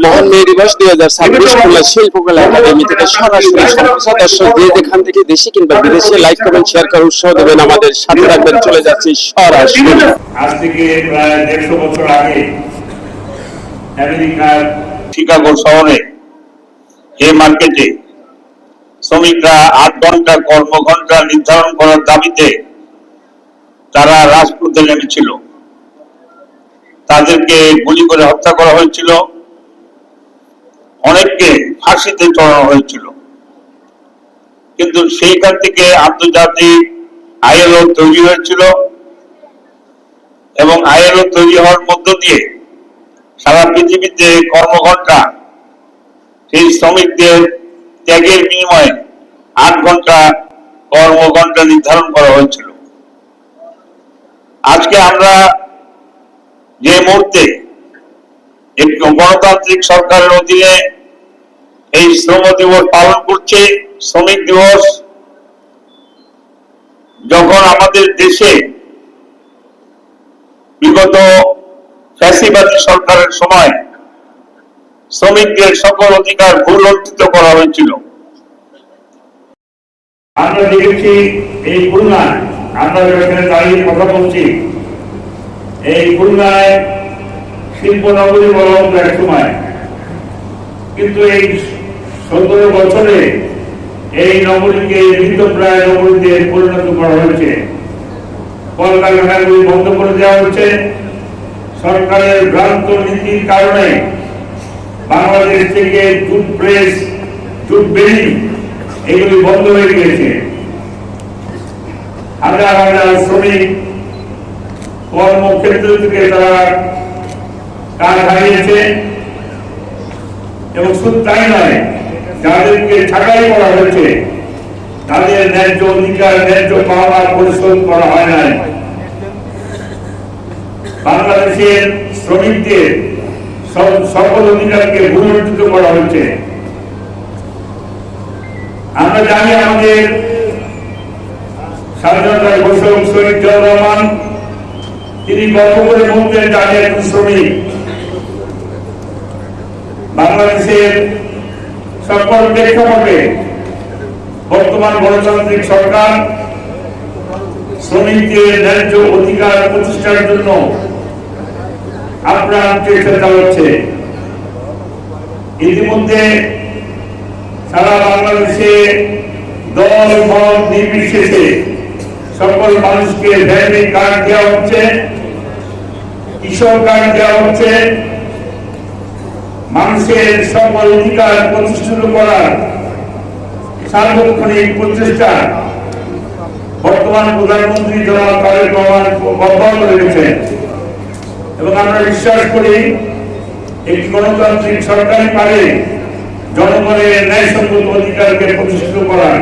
মহান মে দিবস 2026 খুলনা শিল্পকলা একাডেমি থেকে সরাসরি সম্প্রচার। দর্শক যে যেখান থেকে দেশে কিংবা বিদেশে লাইক কমেন্ট শেয়ার করে উৎসাহ দেবেন, আমাদের সাথে রাখবেন। চলে যাচ্ছে সরাসরি। আজ থেকে প্রায় 150 বছর আগে আমেরিকার শিকাগো শহরে এই মার্কেটে শ্রমিকরা 8 ঘন্টা কর্মঘণ্টা নির্ধারণ করার দাবিতে তারা রাজপথে নেমেছিল। তাদেরকে গুলি করে হত্যা করা হয়েছিল, অনেককে ফাঁসিতে চড়ানো হয়েছিল। কিন্তু সেইখান থেকে আন্তর্জাতিক আইএলও তৈরি হয়েছিল এবং আইএলও তৈরি হওয়ার মধ্য দিয়ে সারা পৃথিবীতে কর্মঘণ্টা সেই শ্রমিকদের ত্যাগের বিনিময়ে 8 ঘন্টা কর্মঘণ্টা নির্ধারণ করা হয়েছিল। আজকে আমরা যে মুহূর্তে একটি গণতান্ত্রিক সরকারের অধীনে এই শ্রম দিবস পালন করছে, শ্রমিক দিবস, যখন আমাদের দেশে বিগত ফ্যাসিবাদী সরকারের সময় শ্রমিকদের সকল অধিকার ভূলুণ্ঠিত করা হয়েছিল। আমরা দেখেছি এই খুলনায়, আমরা যেখানে দাঁড়িয়ে কথা বলছি, এই খুলনায় শিল্পনগরী বলা হতো এক সময়, কিন্তু এই 17 বছরে এই নগরীকে মৃতপ্রায় নগরীতে পরিণত করা হয়েছে। কলকারখানাগুলি বন্ধ করে দেওয়া হচ্ছে। সরকারের ভ্রান্ত নীতির কারণে বাংলাদেশ থেকে জুট প্রেস, জুট বেরিং এগুলি বন্ধ হয়ে গিয়েছে। হাজার হাজার শ্রমিক কর্মক্ষেত্র থেকে তারা কাজ হারিয়েছে এবং শুধু তাই নয়, যাদেরকে ছাঁটাই করা হয়েছে তাদের ন্যায্য অধিকার, ন্যায্য পাওনা পরিশোধ করা হয় নাই। বাংলাদেশের শ্রমিকদের সকল অধিকারকে ভূলুণ্ঠিত করা হয়েছে। আমরা জানি আমাদের স্বাধীনতার ঘোষক শহীদ জিয়াউর রহমান, তিনি গর্ব করে বলতেন যে আমি একজন শ্রমিক। বাংলাদেশের সকল প্রেক্ষাপটে বর্তমান গণতান্ত্রিক সরকার শ্রমিকদের ন্যায্য অধিকার প্রতিষ্ঠার জন্য আপ্রাণ চেষ্টা চালাচ্ছে। ইতিমধ্যে সারা বাংলাদেশে দল মত নির্বিশেষে সকল মানুষকে ভ্যালিড কার্ড দেওয়া হচ্ছে, কৃষক কার্ড দেওয়া হচ্ছে। মানুষের সকল অধিকার প্রতিষ্ঠিত করার সার্বক্ষণিক প্রচেষ্টা বর্তমান প্রধানমন্ত্রী জনাব তারেক রহমান অব্যাহত রেখেছেন এবং আমরা বিশ্বাস করি একটি গণতান্ত্রিক সরকারই পারে জনগণের ন্যায়সঙ্গত অধিকারকে প্রতিষ্ঠিত করার।